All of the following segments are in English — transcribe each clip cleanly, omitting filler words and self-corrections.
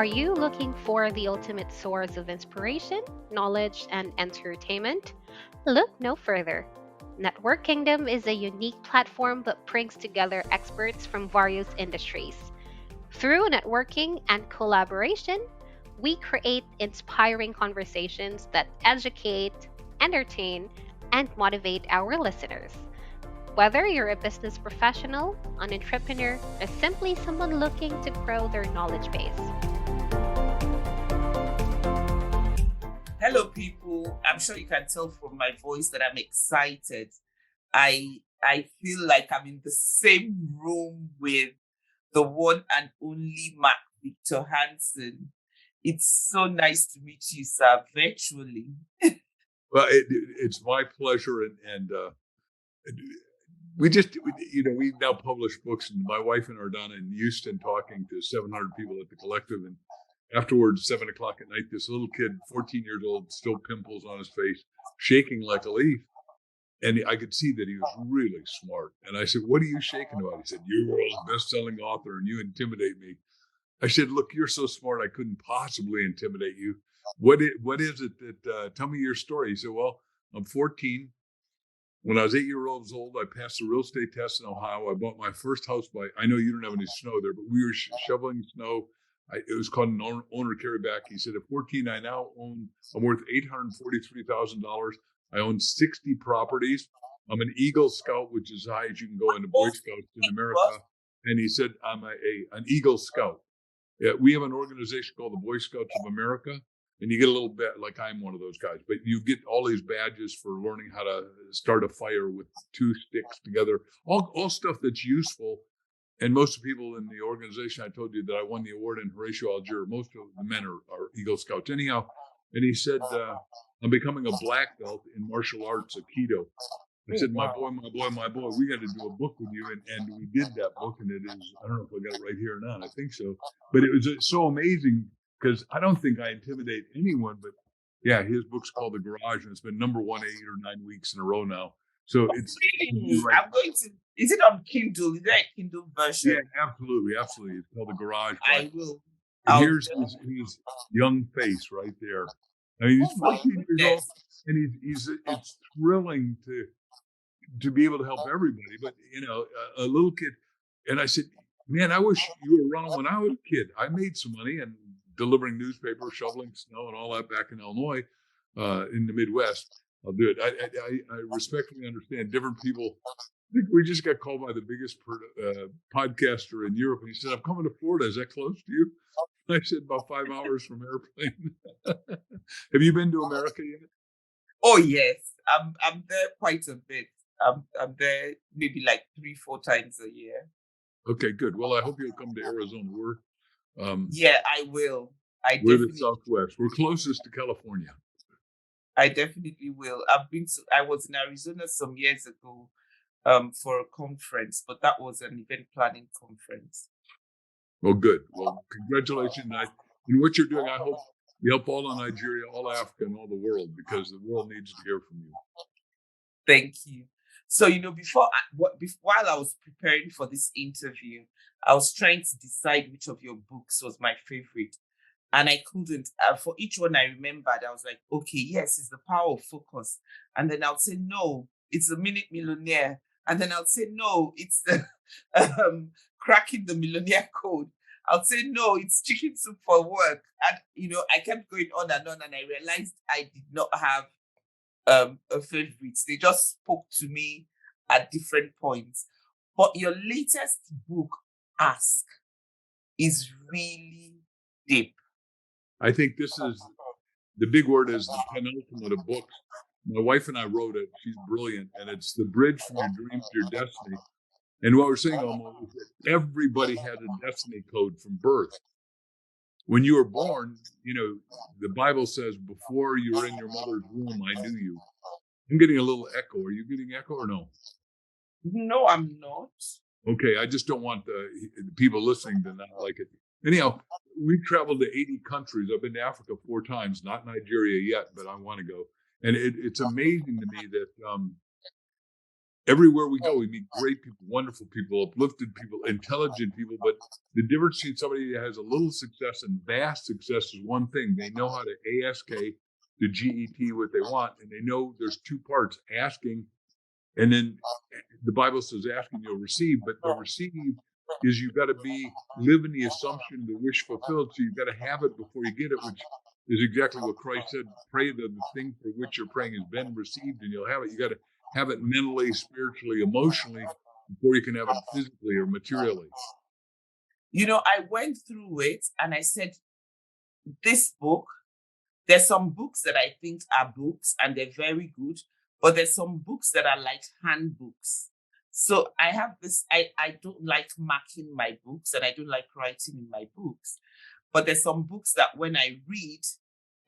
Are you looking for the ultimate source of inspiration, knowledge, and entertainment? Look no further. Network Kingdom is a unique platform that brings together experts from various industries. Through networking and collaboration, we create inspiring conversations that educate, entertain, and motivate our listeners. Whether you're a business professional, an entrepreneur, or simply someone looking to grow their knowledge base. Hello, people. I'm sure you can tell from my voice that I'm excited. I feel like I'm in the same room with the one and only Mark Victor Hansen. It's so nice to meet you, sir, virtually. Well, it's my pleasure, and we now publish books, and my wife and I are down in Houston talking to 700 people at the collective, and afterwards, 7:00 at night, this little kid, 14 years old, still pimples on his face, shaking like a leaf, and I could see that he was really smart. And I said, "What are you shaking about?" He said, "You're a best-selling author, and you intimidate me." I said, "Look, you're so smart, I couldn't possibly intimidate you. What is it that, tell me your story." He said, "Well, I'm 14. When I was 8 years old, I passed the real estate test in Ohio. I bought my first house I know you don't have any snow there, but we were shoveling snow. It was called an owner carryback." He said, "At 14, I'm worth $843,000. I own 60 properties. I'm an Eagle Scout, which is as high as you can go in the Boy Scouts in America." And he said, "I'm an Eagle Scout. Yeah, we have an organization called the Boy Scouts of America, and you get a little bit like I'm one of those guys, but you get all these badges for learning how to start a fire with 2 sticks together, all stuff that's useful." And most of the people in the organization, I told you that I won the award in Horatio Algier. Most of the men are Eagle Scouts. Anyhow, and he said, "I'm becoming a black belt in martial arts, Aikido." I said, my boy, we got to do a book with you. And we did that book. And it is, I don't know if I got it right here or not. I think so. But it was so amazing because I don't think I intimidate anyone. But yeah, his book's called The Garage, and it's been number 1 8 or 9 weeks in a row now. So it's Right. I'm going to. Is it on Kindle? Is there a Kindle version? Yeah, absolutely. It's called The Garage. I will. And here's his young face right there. I mean, he's 14 years old, and it's thrilling to be able to help everybody. But, a little kid. And I said, "Man, I wish you were around when I was a kid. I made some money and delivering newspapers, shoveling snow and all that back in Illinois, in the Midwest. I'll do it." I respectfully understand different people. I think we just got called by the biggest podcaster in Europe. And he said, "I'm coming to Florida. Is that close to you?" I said, "About 5 hours from airplane." Have you been to America yet? Oh, yes. I'm there quite a bit. I'm there maybe like 3-4 times a year. Okay, good. Well, I hope you'll come to Arizona. Yeah, I will. We're the Southwest. We're closest to California. I definitely will. I was in Arizona some years ago for a conference, but that was an event planning conference. Well, good. Well, congratulations. In what you're doing, I hope you help all of Nigeria, all Africa, and all the world, because the world needs to hear from you. Thank you. So, while I was preparing for this interview, I was trying to decide which of your books was my favorite. And I couldn't. For each one I remembered, I was like, okay, yes, it's The Power of Focus. And then I'll say, no, it's The Minute Millionaire. And then I'll say, no, it's the Cracking the Millionaire Code. I'll say, no, it's Chicken Soup for Work. And, I kept going on, and I realized I did not have a favorite. They just spoke to me at different points. But your latest book, Ask, is really deep. I think this is the big word is the penultimate of books. My wife and I wrote it. She's brilliant. And it's the bridge from your dreams to your destiny. And what we're saying almost is that everybody had a destiny code from birth. When you were born, the Bible says, before you were in your mother's womb, I knew you. I'm getting a little echo. Are you getting echo or no? No, I'm not. Okay, I just don't want the people listening to not like it. Anyhow, we traveled to 80 countries. I've been to Africa 4 times, not Nigeria yet, but I want to go. And it's amazing to me that everywhere we go, we meet great people, wonderful people, uplifted people, intelligent people. But the difference between somebody that has a little success and vast success is one thing. They know how to ASK to GET what they want. And they know there's two parts, asking. And then the Bible says asking you'll receive, but the receive is you've got to live in the assumption, the wish fulfilled. So you've got to have it before you get it, which is exactly what Christ said. Pray that the thing for which you're praying has been received and you'll have it. You got to have it mentally, spiritually, emotionally before you can have it physically or materially. I went through it and I said, this book, there's some books that I think are books and they're very good, but there's some books that are like handbooks. So I have this, I don't like marking my books and I don't like writing in my books. But there's some books that when I read,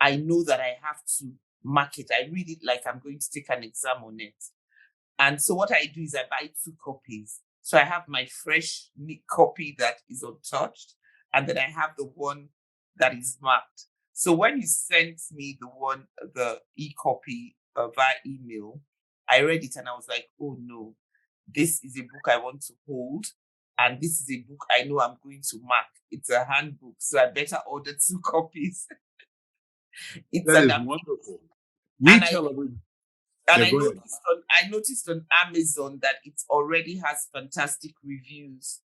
I know that I have to mark it. I read it like I'm going to take an exam on it. And so what I do is I buy 2 copies. So I have my fresh, neat copy that is untouched, and then I have the one that is marked. So when you sent me the e-copy via email, I read it and I was like, oh no, this is a book I want to hold. And this is a book I know I'm going to mark. It's a handbook, so I better order 2 copies. That is wonderful. We tell everybody. And I noticed on Amazon that it already has fantastic reviews.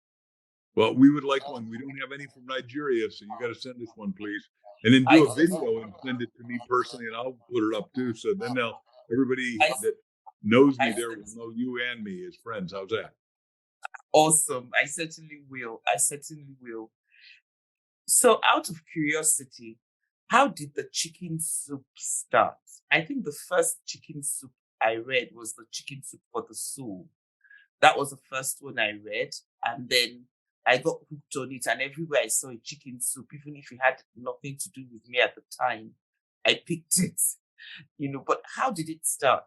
Well, we would like one. We don't have any from Nigeria, so you got to send us one, please. And then do a video and send it to me personally, and I'll put it up too. So then everybody that knows me there will know you and me as friends. How's that? Awesome. I certainly will. So out of curiosity, how did the chicken soup start? I think the first chicken soup I read was the Chicken Soup for the Soul. That was the first one I read. And then I got hooked on it. And everywhere I saw a chicken soup, even if it had nothing to do with me at the time, I picked it. But how did it start?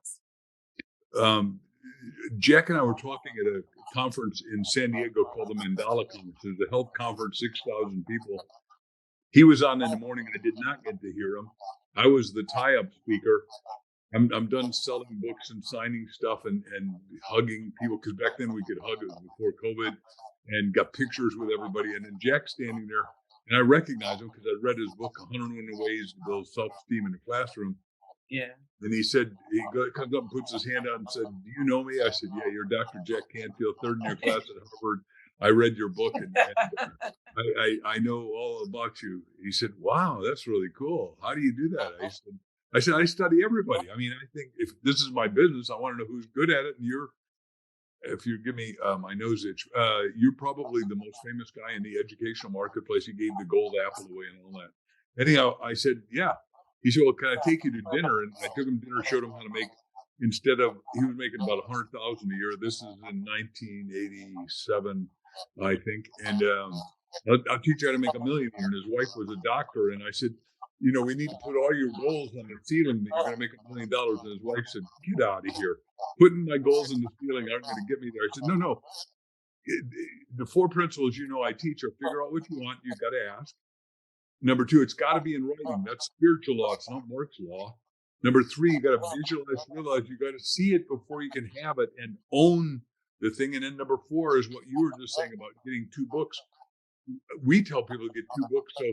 Jack and I were talking at a conference in San Diego called the Mandala Conference. It's a health conference, 6,000 people. He was on in the morning. I did not get to hear him. I was the tie-up speaker. I'm done selling books and signing stuff and hugging people, because back then we could hug. It was before COVID, and got pictures with everybody. And then Jack's standing there, and I recognized him because I read his book, 101 Ways to Build Self-Esteem in the Classroom. Yeah. And he said, comes up and puts his hand out and said, do you know me? I said, yeah, you're Dr. Jack Canfield, third in your class at Harvard. I read your book and I know all about you. He said, wow, that's really cool. How do you do that? I said, I study everybody. I mean, I think if this is my business, I want to know who's good at it. And if you give me my nose itch, you're probably the most famous guy in the educational marketplace. He gave the gold apple away and all that. Anyhow, I said, yeah. He said, well, can I take you to dinner? And I took him to dinner, showed him how to make, he was making about $100,000 a year. This is in 1987, I think. And I'll teach you how to make $1 million. And his wife was a doctor. And I said, we need to put all your goals on the ceiling that you're going to make $1 million. And his wife said, get out of here. Putting my goals in the ceiling aren't going to get me there. I said, no. The 4 principles I teach are figure out what you want. You've got to ask. Number 2, it's got to be in writing. That's spiritual law. It's not Mark's law. Number 3, you got to visualize, realize you got to see it before you can have it and own the thing. And then number 4 is what you were just saying about getting 2 books. We tell people to get 2 books. So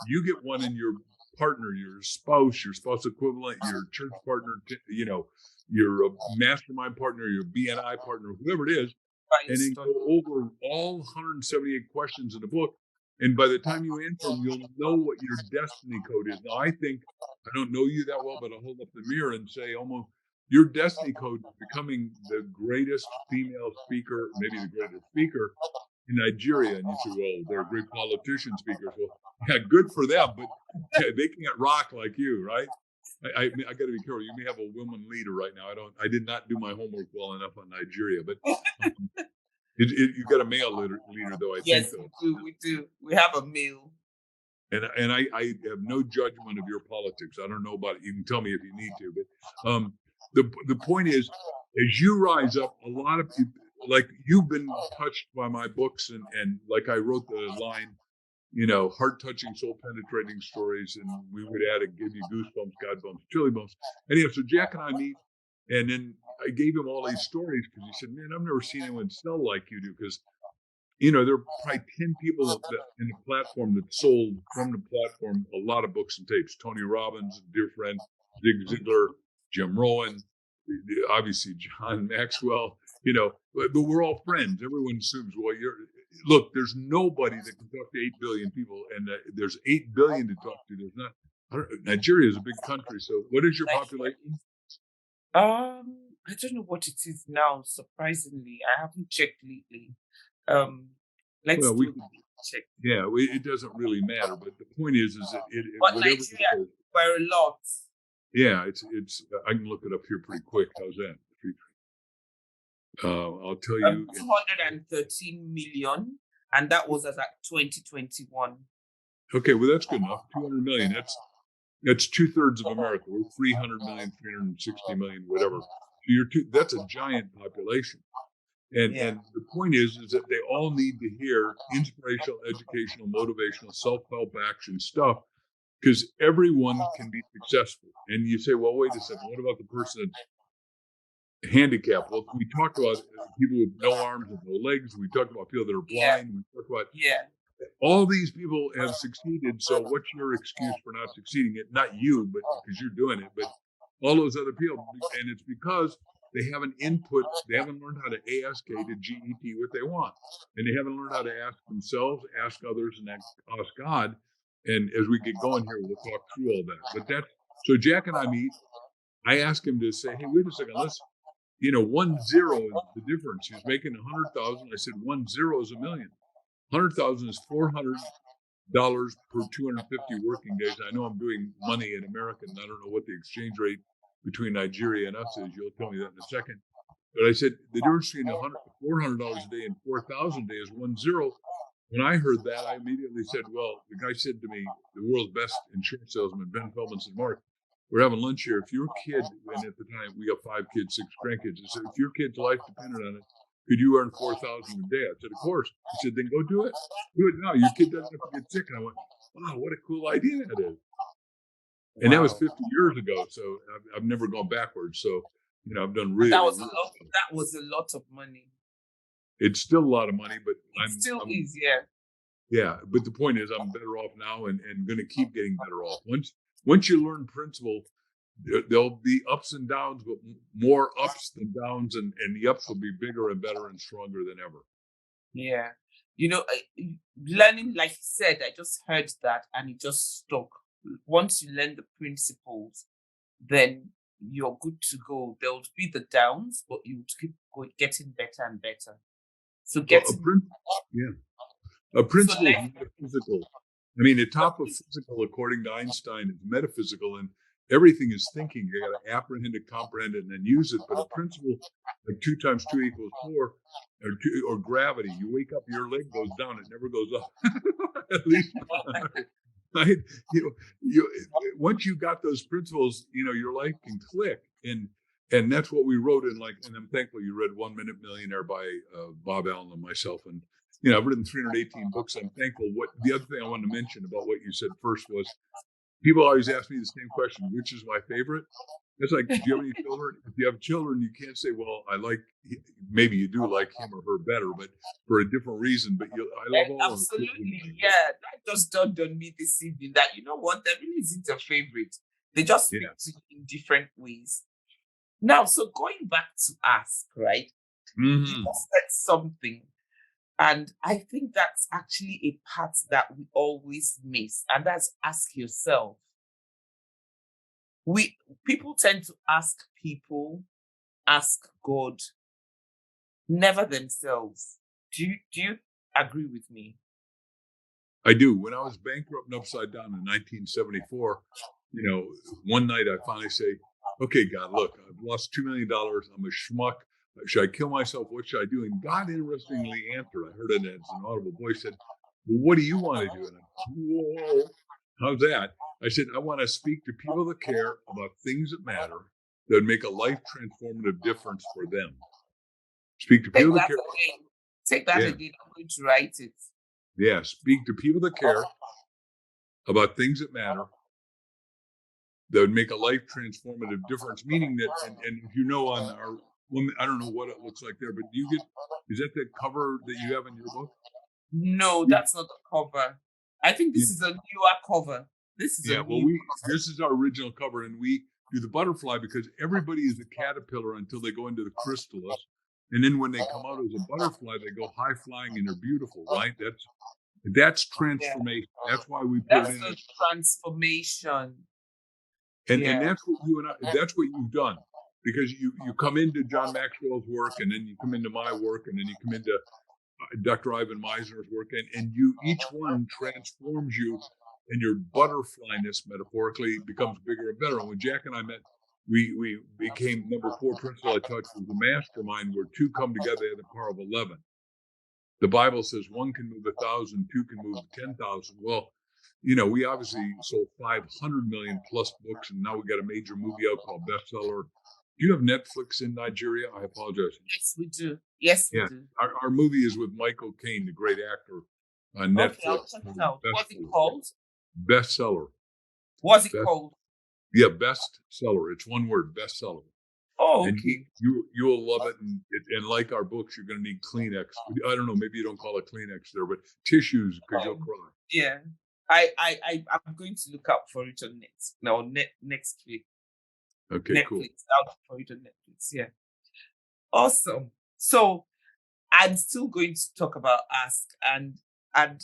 you get one in your partner, your spouse equivalent, your church partner, your mastermind partner, your BNI partner, whoever it is, and then go over all 178 questions in the book. And by the time you answer them, you'll know what your destiny code is. Now, I don't know you that well, but I'll hold up the mirror and say almost your destiny code is becoming the greatest female speaker, maybe the greatest speaker in Nigeria. And you say, well, they're great politician speakers. Well, yeah, good for them, but they can't rock like you, right? I got to be careful. You may have a woman leader right now. I did not do my homework well enough on Nigeria, but you got a male leader though. I yes, think. Yes, we do. We have a male. And I have no judgment of your politics. I don't know about it. You can tell me if you need to, but the point is, as you rise up, a lot of people, like you've been touched by my books, and like I wrote the line, heart-touching, soul-penetrating stories, and we would add give you goosebumps, God bumps, chili bumps. Anyhow, so Jack and I meet, and then I gave him all these stories because he said, man, I've never seen anyone sell like you do. Because, you know, there are probably 10 people in the platform that sold from the platform a lot of books and tapes. Tony Robbins, a dear friend, Zig Ziglar, Jim Rohn, obviously John Maxwell, you know, but we're all friends. Everyone assumes, well, look, there's nobody that can talk to 8 billion people, and there's 8 billion to talk to. There's not. Nigeria is a big country. So what is your population? I don't know what it is now. Surprisingly, I haven't checked lately. Let's check. Yeah, it doesn't really matter. But the point is that but Nigeria, we're a lot. Yeah, it's. I can look it up here pretty quick. How's that? I'll tell you. 213 million, and that was as at 2021. Okay, well that's good enough. 200 million. That's 2/3 of America. We're 300 million, 360 million, whatever. So that's a giant population. And the point is that they all need to hear inspirational, educational, motivational, self-help action stuff, because everyone can be successful. And you say, well, wait a second, what about the person that's handicapped? Well, we talked about people with no arms and no legs. We talked about people that are blind. We talked about all these people have succeeded. So what's your excuse for not succeeding? Not you, but because you're doing it, but all those other people. And it's because they haven't they haven't learned how to ASK to GET what they want. And they haven't learned how to ask themselves, ask others, and ask God. And as we get going here, we'll talk through all that. But so Jack and I meet. I ask him to say, hey, wait a second, let's, 1 0 is the difference. He's making 100,000. I said 1 0 is $1 million. 100,000 is $400 per 250 working days. I know I'm doing money in America, and I don't know what the exchange rate between Nigeria and us is. You'll tell me that in a second. But I said the difference between $400 a day and 4,000 a day is 1 0. When I heard that, I immediately said, well, the guy said to me, the world's best insurance salesman, Ben Feldman, said, Mark, we're having lunch here. If your kid, and at the time we got 5 kids, 6 grandkids, I said, if your kid's life depended on it, could you earn 4,000 a day? I said, of course. He said, then go do it. Do it now. Your kid doesn't have to get sick. And I went, wow, what a cool idea that is. And that was 50 years ago. So I've never gone backwards. So, I've done really. That was a lot of money. It's still a lot of money, but it still is, yeah. Yeah, but the point is, I'm better off now, and going to keep getting better off. Once you learn principle, there'll be ups and downs, but more ups than downs, and the ups will be bigger and better and stronger than ever. Yeah, learning, like you said, I just heard that, and it just stuck. Once you learn the principles, then you're good to go. There will be the downs, but you keep getting better and better. So a principle is metaphysical. I mean, the top of physical, according to Einstein, is metaphysical, and everything is thinking. You got to apprehend it, comprehend it, and then use it. But a principle, like 2 × 2 = 4, or gravity, you wake up, your leg goes down, it never goes up. At least, right? Once you got those principles, your life can click, and that's what we wrote in. And I'm thankful you read 1 Minute Millionaire by Bob Allen and myself, and I've written 318 books. I'm thankful. The other thing I wanted to mention about what you said first was, people always ask me the same question, which is my favorite? It's like, do you have any children? If you have children, you can't say, well, maybe you do like him or her better, but for a different reason. But I love all of them. Absolutely, yeah. That just dawned on me this evening that, there really isn't a favorite. They just speak to you in different ways. Now, so going back to ask, right? Mm-hmm. You just said something. And I think that's actually a part that we always miss, and that's ask yourself. People tend to ask people, ask God, never themselves. Do you agree with me? I do. When I was bankrupt and upside down in 1974, one night I finally say, okay, God, look, I've lost $2 million. I'm a schmuck. Should I kill myself? What should I do? And God interestingly answered. I heard it as an audible voice, said, well, what do you want to do? And I said, whoa, how's that? I said, I want to speak to people that care about things that matter, that make a life transformative difference for them. Speak to people that care. Take that again. I'm going to write it. Yeah, speak to people that care about things that matter, that would make a life transformative difference. Meaning that, and if you know, on our women, I don't know what it looks like there, but is that the cover that you have in your book? No, Yeah. that's not the cover. I think this is a newer cover. This is a Well, new. this is our original cover, and we do the butterfly because everybody is a caterpillar until they go into the chrysalis, and then when they come out as a butterfly, they go high flying and they're beautiful, right? That's transformation. That's why we put That's it in. the transformation. And that's what that's what you've done, because you come into John Maxwell's work, and then you come into my work, and then you come into Dr. Ivan Meisner's work, and each one transforms you, and your butterflyness metaphorically becomes bigger and better. And when Jack and I met, we became number 4 principle I taught was the mastermind, where 2 come together at the power of 11. The Bible says 1 can move 1,000, 2 can move 10,000. Well, we obviously sold 500 million plus books, and now we got a major movie out called Bestseller. Do you have Netflix in Nigeria? I apologize. Yes, we do. Yes, we do. Our movie is with Michael Caine, the great actor, on Netflix. Okay, I'll check it out. What's it called? Bestseller. What's it called? Yeah, Bestseller. It's one word, Bestseller. Oh, okay. And you'll love it, and like our books, you're going to need Kleenex. I don't know, maybe you don't call it Kleenex there, but tissues, because you'll cry. Yeah, I'm going to look out for it on next week. Okay, Netflix. cool. I'll look for it on Netflix. Yeah, awesome. So I'm still going to talk about Ask, and I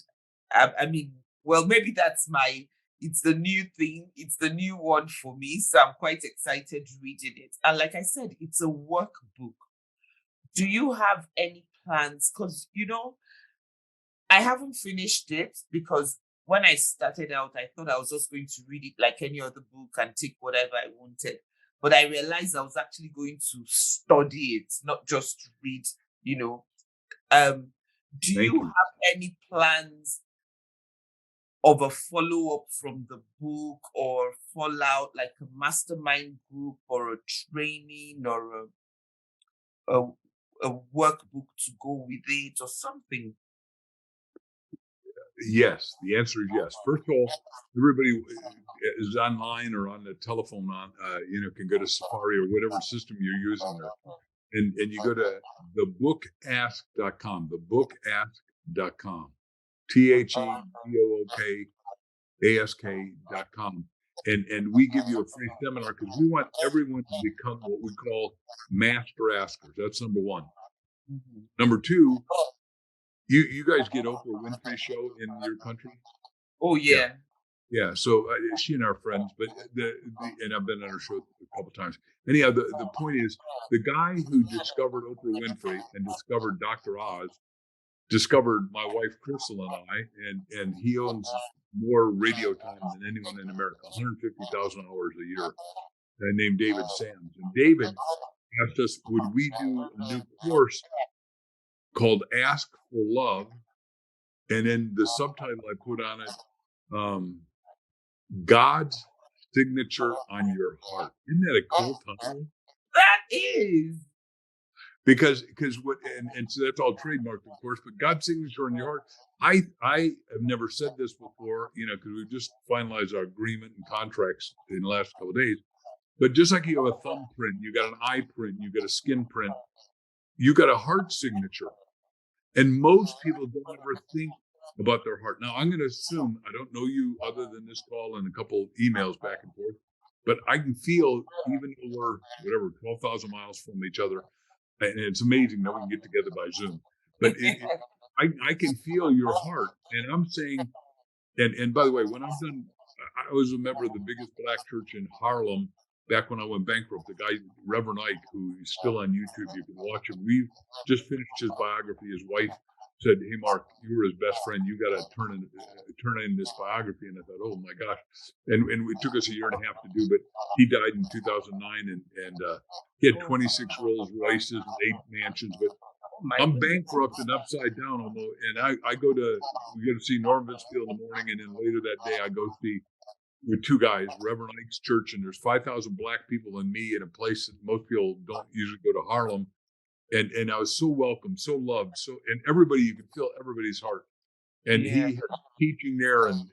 mean, well, maybe it's the new thing. It's the new one for me. So I'm quite excited reading it. And like I said, it's a workbook. Do you have any plans? Because, I haven't finished it, because when I started out, I thought I was just going to read it like any other book and take whatever I wanted. But I realized I was actually going to study it, not just read, Do you have any plans of a follow-up from the book, or fallout, like a mastermind group, or a training, or a workbook to go with it, or something? Yes, the answer is yes. First of all, everybody is online or on the telephone can go to Safari or whatever system you're using there. And you go to thebookask.com, thebookask.com, THEBOOKASK.com. And we give you a free seminar because we want everyone to become what we call master askers. That's number 1. Mm-hmm. Number 2, you guys get Oprah Winfrey show in your country? Oh, yeah. Yeah. So she and our friends, but and I've been on her show a couple times. Anyhow, the point is, the guy who discovered Oprah Winfrey and discovered Dr. Oz discovered my wife Crystal and I, and he owns more radio time than anyone in America, 150,000 hours a year. Named David Sands, and David asked us, would we do a new course called Ask for Love, and then the subtitle I put on it, God's signature on your heart. Isn't that a cool title? That is. Because what, and so that's all trademarked, of course, but God's signature on your heart. I have never said this before, because we've just finalized our agreement and contracts in the last couple of days. But just like you have a thumbprint, you got an eye print, you got a skin print, you got a heart signature. And most people don't ever think about their heart. Now, I'm going to assume, I don't know you other than this call and a couple emails back and forth, but I can feel, even though we're 12,000 miles from each other, and it's amazing that we can get together by Zoom, but I can feel your heart. And I'm saying, and by the way, when I'm done, I was a member of the biggest black church in Harlem back when I went bankrupt. The guy, Reverend Ike, who is still on YouTube, you can watch him. We just finished his biography. His wife said, "Hey, Mark, you were his best friend. You got to turn in this biography." And I thought, "Oh my gosh!" And it took us a year and a half to do. But he died in 2009, and he had 26 Rolls Royces and 8 mansions. But I'm bankrupt and upside down almost. And we go to see Norm Vinsfield in the morning, and then later that day I go see, with 2 guys, Reverend Ike's church, and there's 5,000 black people and me in a place that most people don't usually go to, Harlem. And I was so welcome, so loved, and everybody, you could feel everybody's heart. And Yeah. he had teaching there, and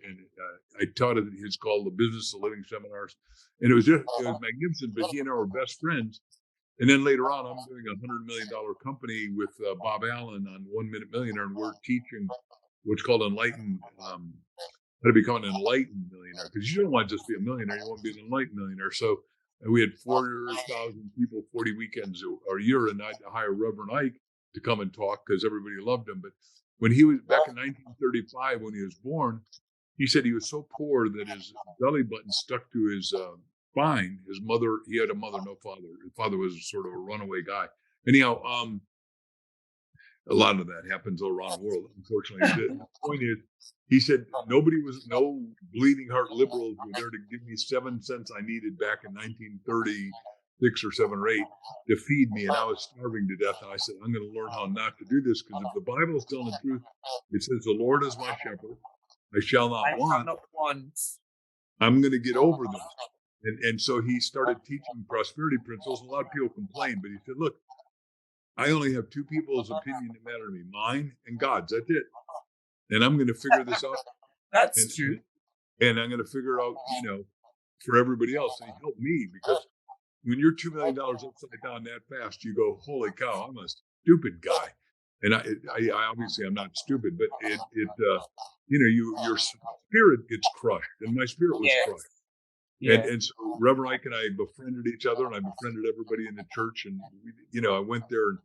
I taught at his called the Business of Living seminars, and it was magnificent. But he and I were best friends. And then later on, I'm doing $100 million company with Bob Allen on 1 Minute Millionaire, and we're teaching what's called enlightened, how to become an enlightened millionaire. Because you don't want to just be a millionaire, you want to be an enlightened millionaire. So we had 4,000 people, 40 weekends a year, and I'd hire Reverend Ike to come and talk because everybody loved him. But when he was back in 1935, when he was born, he said he was so poor that his belly button stuck to his spine. His mother, he had a mother, no father. His father was sort of a runaway guy. Anyhow, a lot of that happens all around the world, unfortunately. The point is, he said no bleeding heart liberals were there to give me 7 cents I needed back in 1936 or 7 or 8 to feed me, and I was starving to death. And I said, I'm going to learn how not to do this, because if the Bible is telling the truth, it says, the Lord is my shepherd, I shall not want. I'm going to get over this. And so he started teaching prosperity principles. A lot of people complained, but he said, look, I only have 2 people's opinion that matter to me, mine and God's. That's it. And I'm going to figure this out. That's true. And I'm going to figure it out, for everybody else. And he helped me, because when you're $2 million upside down that fast, you go, holy cow, I'm a stupid guy. And I obviously I'm not stupid, but your spirit gets crushed, and my spirit was crushed. Yeah. And so Reverend Ike and I befriended each other, and I befriended everybody in the church. And, I went there and,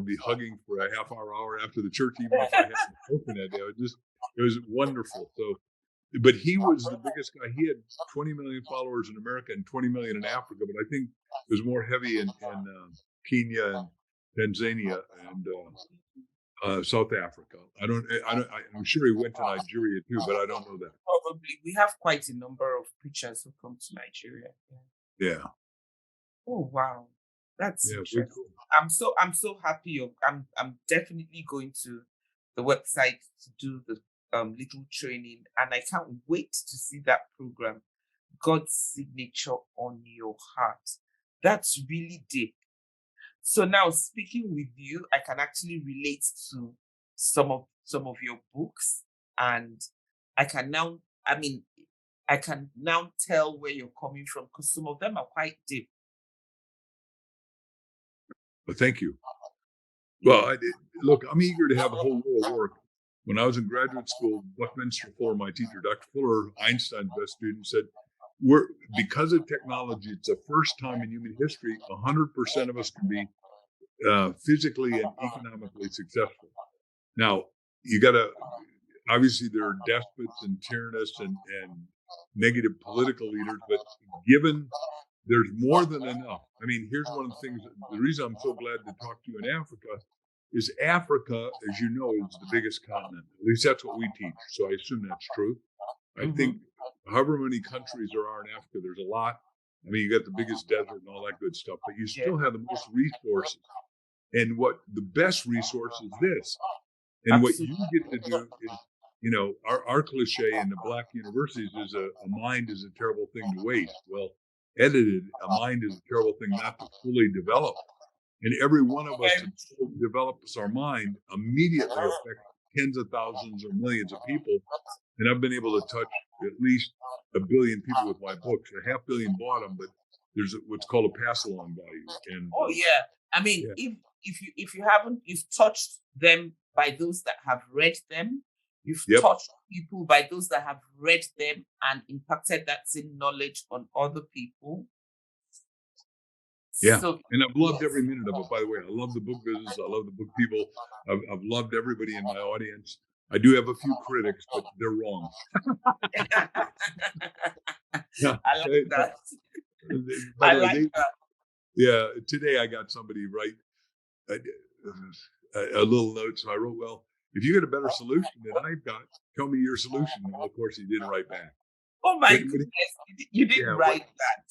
be hugging for a half hour after the church, even if I hadn't spoken that day. It was wonderful. So, but he was the biggest guy. He had 20 million followers in America and 20 million in Africa, but I think it was more heavy in Kenya and Tanzania and South Africa. I'm sure he went to Nigeria too, but I don't know that. Probably. We have quite a number of preachers who come to Nigeria. Yeah. Oh wow, that's interesting. Cool. I'm so happy. I'm definitely going to the website to do the little training, and I can't wait to see that program. God's signature on your heart. That's really deep. So now, speaking with you, I can actually relate to some of your books, and I can now tell where you're coming from, because some of them are quite deep. Well, thank you. Well, look, I'm eager to have a whole world work. When I was in graduate school, Buckminster Fuller, my teacher, Dr. Fuller, Einstein's best student, said, because of technology, it's the first time in human history 100% of us can be physically and economically successful. Now, you got to, obviously there are despots and tyrannists and negative political leaders, but given there's more than enough. I mean, here's one of the things, the reason I'm so glad to talk to you in Africa is Africa, as you know, is the biggest continent. At least that's what we teach. So I assume that's true. I think however many countries there are in Africa, there's a lot. I mean, you got the biggest desert and all that good stuff, but you still have the most resources. And what the best resource is this. And what you get to do is, our cliche in the Black universities is a mind is a terrible thing to waste. Well, edited, a mind is a terrible thing not to fully develop. And every one of us that develops our mind immediately affects tens of thousands or millions of people. And I've been able to touch at least 1 billion people with my books. 500 million bought them, but there's what's called a pass-along value. And I mean, if you haven't, you've touched them by those that have read them. You've touched people by those that have read them and impacted that same knowledge on other people. Yeah, so, and I've loved every minute of it. By the way, I love the book business. I love the book people. I've loved everybody in my audience. I do have a few critics, but they're wrong. I like that. I like that. Yeah, today I got somebody write a little note. So I wrote, well, if you get a better solution than I've got, tell me your solution. And of course, he didn't write back. Oh my goodness, you didn't write that.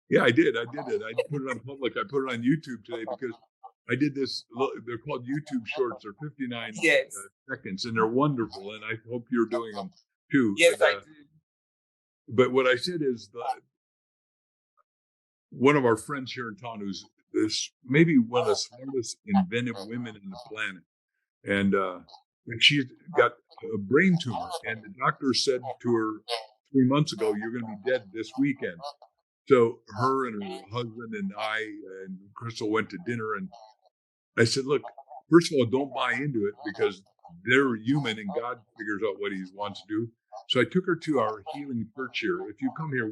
Yeah, I did. I put it on public. I put it on YouTube today because I did this. They're called YouTube Shorts. They're 59 seconds, and they're wonderful. And I hope you're doing them too. Yes, I do. But what I said is one of our friends here in town, who's maybe one of the smartest inventive women on the planet, and and she's got a brain tumor. And the doctor said to her 3 months ago, "You're going to be dead this weekend." So her and her husband and I and Crystal went to dinner, and I said, "Look, first of all, don't buy into it because they're human and God figures out what He wants to do." So I took her to our healing church here. If you come here,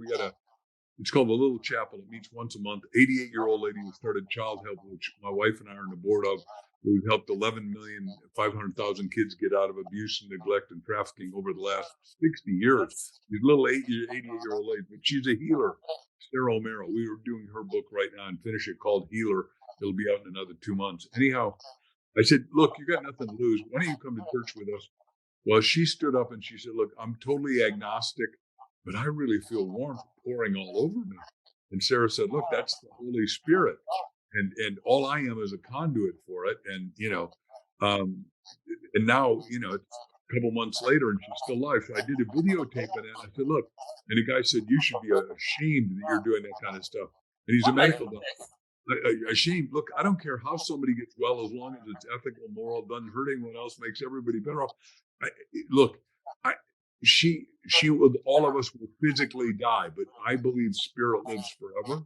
it's called the Little Chapel. It meets once a month. 88-year-old lady who started Child Help, which my wife and I are on the board of. We've helped 11,500,000 kids get out of abuse and neglect and trafficking over the last 60 years. These little 88-year-old ladies, but she's a healer. Sarah O'Merrill. We were doing her book right now and finish it called Healer. It'll be out in another 2 months. Anyhow, I said, "Look, you got nothing to lose. Why don't you come to church with us?" Well, she stood up and she said, "Look, I'm totally agnostic, but I really feel warmth pouring all over me." And Sarah said, "Look, that's the Holy Spirit. And all I am is a conduit for it." And, and now, it's a couple months later and she's still alive. So I did a videotape of it. And I said, "Look," and the guy said, "You should be ashamed that you're doing that kind of stuff." And he's a medical doctor. Ashamed. Look, I don't care how somebody gets well, as long as it's ethical, moral, doesn't hurt anyone else, makes everybody better off. She with all of us will physically die, but I believe spirit lives forever,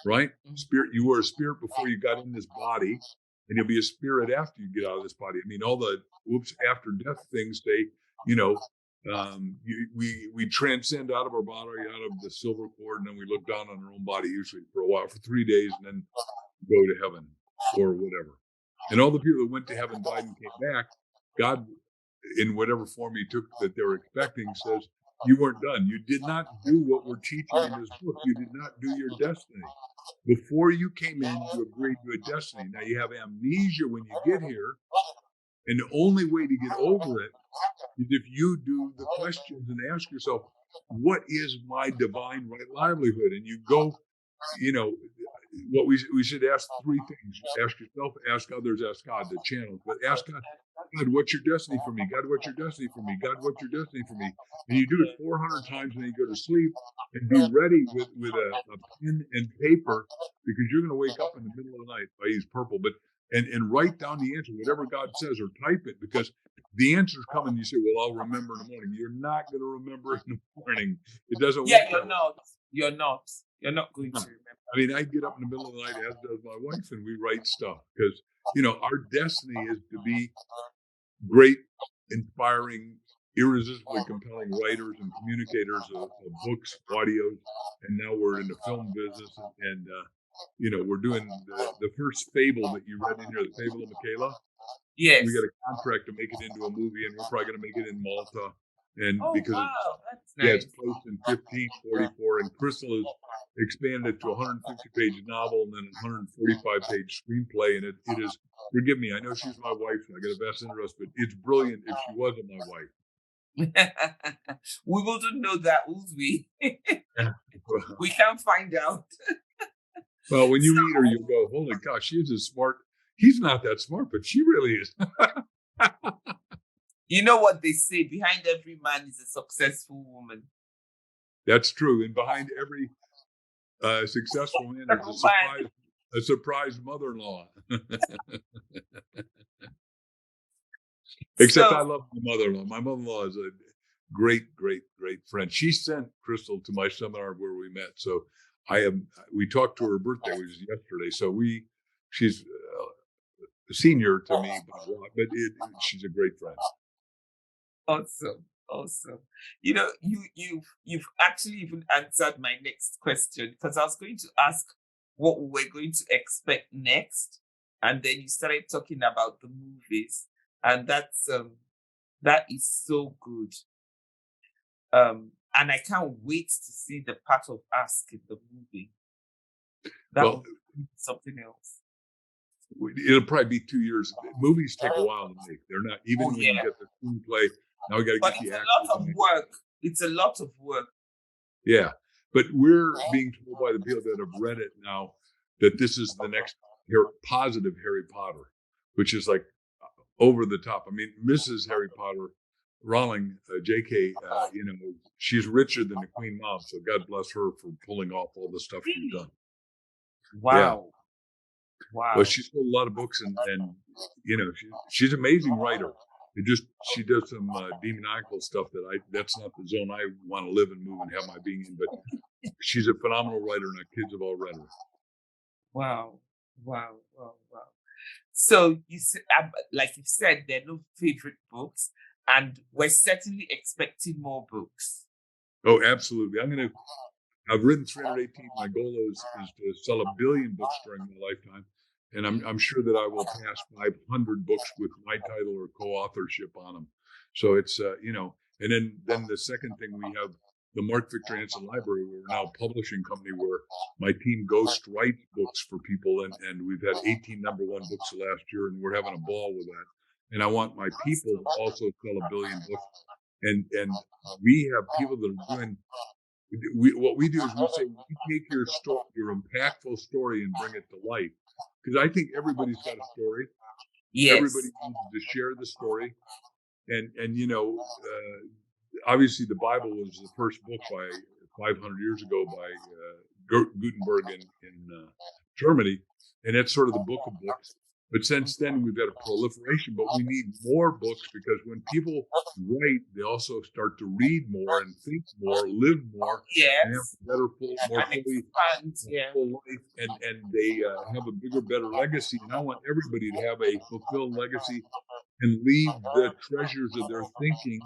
right? Spirit, you were a spirit before you got in this body, and you'll be a spirit after you get out of this body. I mean, all the after death things, we transcend out of our body, out of the silver cord, and then we look down on our own body usually for a while, for 3 days, and then go to heaven or whatever. And all the people that went to heaven, died, and came back, God, in whatever form He took that they were expecting, says, "You weren't done. You did not do what we're teaching in this book. You did not do your destiny. Before you came in, you agreed to a destiny. Now you have amnesia when you get here, and the only way to get over it is if you do the questions and ask yourself, what is my divine right livelihood?" And you go, what we should ask 3 things. Ask yourself, ask others, ask God, the channels. But ask God, what's your destiny for me? God, what's your destiny for me? God, what's your destiny for me? And you do it 400 times and then you go to sleep, and be ready with a pen and paper, because you're going to wake up in the middle of the night. I use purple, but and write down the answer, whatever God says, or type it, because the answer's coming. You say, "Well, I'll remember in the morning." You're not going to remember in the morning. It doesn't work. Yeah, you're not going to remember. I mean, I get up in the middle of the night, as does my wife, and we write stuff, because our destiny is to be great, inspiring, irresistibly compelling writers and communicators of books, audios, and now we're in the film business, and we're doing the first fable that you read in here, the Fable of Michaela. Yes. We got a contract to make it into a movie, and we're probably going to make it in Malta. And because that's nice. it's placed in 1544, and Crystal has expanded to a 150-page novel and then a 145-page screenplay. And it is, forgive me, I know she's my wife, and I got a best interest, but it's brilliant if she wasn't my wife. We wouldn't know that, would we? We can't find out. Well, when you meet her, you'll go, "Holy gosh, she is as smart." He's not that smart, but she really is. You know what they say, behind every man is a successful woman. That's true. And behind every successful man is a surprise mother-in-law. Except I love my mother-in-law. My mother-in-law is a great, great, great friend. She sent Crystal to my seminar where we met. So we talked to her birthday, which was yesterday. So she's a senior to me, but she's a great friend. Awesome. You've actually even answered my next question, because I was going to ask what we're going to expect next, and then you started talking about the movies, and that is so good. And I can't wait to see the part of Ask in the movie. That will be something else. It'll probably be 2 years. Movies take a while to make. They're not, even when you get the screenplay. Now we got to get the actors. It's a lot of work. It's a lot of work. Yeah, but we're being told by the people that have read it now that this is the next positive Harry Potter, which is like over the top. I mean, Mrs. Harry Potter, Rowling, J.K., she's richer than the Queen Mom. So God bless her for pulling off all the stuff she's done. Wow. Yeah. Wow. Well, she sold a lot of books, and she's an amazing writer. She does some demoniacal stuff that's not the zone I want to live and move and have my being in. But she's a phenomenal writer, and our kids have all read her. Wow. So like you said, there are no favorite books, and we're certainly expecting more books. Oh, absolutely. I've written 318. My goal is to sell 1 billion books during my lifetime. And I'm sure that I will pass 500 books with my title or co-authorship on them. So it's, and then the second thing, we have the Mark Victor Hansen Library. We're now a publishing company where my team ghost writes books for people. And we've had 18 number one books last year, and we're having a ball with that. And I want my people to also sell 1 billion books. And we have people that are doing, what we do is we say, we take your story, your impactful story, and bring it to life. Because I think everybody's got a story. Yes. Everybody needs to share the story. And obviously the Bible was the first book 500 years ago by Gutenberg in Germany. And that's sort of the book of books. But since then, we've had a proliferation, but we need more books, because when people write, they also start to read more and think more, live more, and have a better, more full life, and they have a bigger, better legacy. And I want everybody to have a fulfilled legacy and leave the treasures of their thinking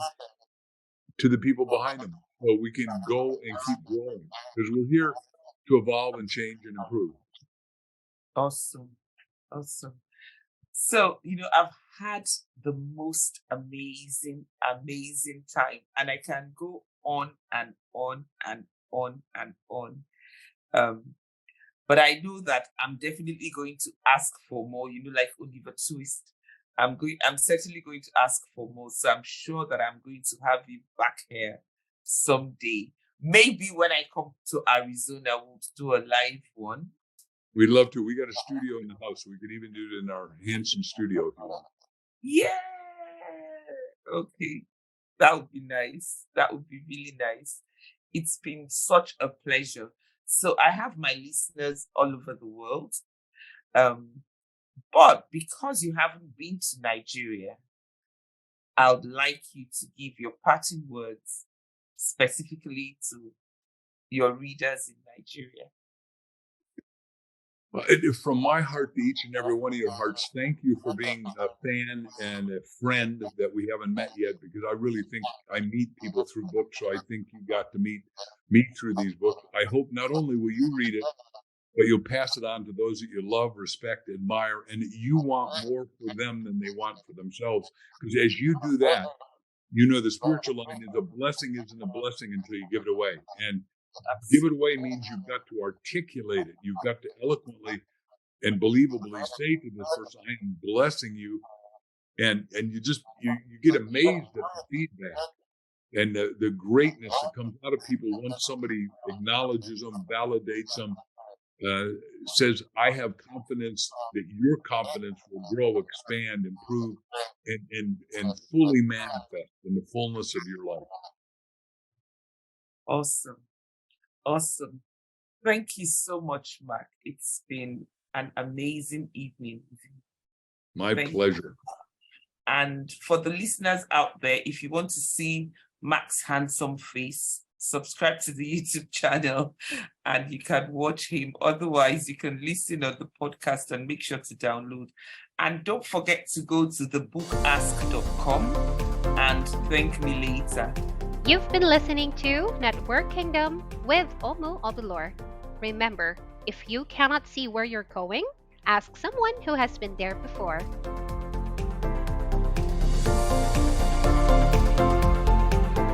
to the people behind them, so we can go and keep growing, because we're here to evolve and change and improve. Awesome. So, I've had the most amazing time, and I can go on and on and on and on. But I know that I'm definitely going to ask for more, like Oliver Twist. I'm certainly going to ask for more. So I'm sure that I'm going to have you back here someday. Maybe when I come to Arizona, we'll do a live one. We'd love to. We got a studio in the house. We could even do it in our Hansen studio if you want. Yeah. Okay. That would be nice. That would be really nice. It's been such a pleasure. So I have my listeners all over the world. But because you haven't been to Nigeria, I would like you to give your parting words specifically to your readers in Nigeria. From my heart to each and every one of your hearts, thank you for being a fan and a friend that we haven't met yet, because I really think I meet people through books. So I think you got to meet me through these books. I hope not only will you read it, but you'll pass it on to those that you love, respect, admire, and you want more for them than they want for themselves. Because as you do that, the spiritual line is, a blessing isn't a blessing until you give it away. And give it away means you've got to articulate it. You've got to eloquently and believably say to this person, I am blessing you. And you get amazed at the feedback and the greatness that comes out of people once somebody acknowledges them, validates them, says, I have confidence that your confidence will grow, expand, improve, and fully manifest in the fullness of your life. Awesome. Thank you so much, Mark. It's been an amazing evening with you. My pleasure. And for the listeners out there, if you want to see Mark's handsome face, subscribe to the YouTube channel and you can watch him. Otherwise, you can listen on the podcast and make sure to download. And don't forget to go to thebookask.com and thank me later. You've been listening to Networkingdom with Omo Obulor. Remember, if you cannot see where you're going, ask someone who has been there before.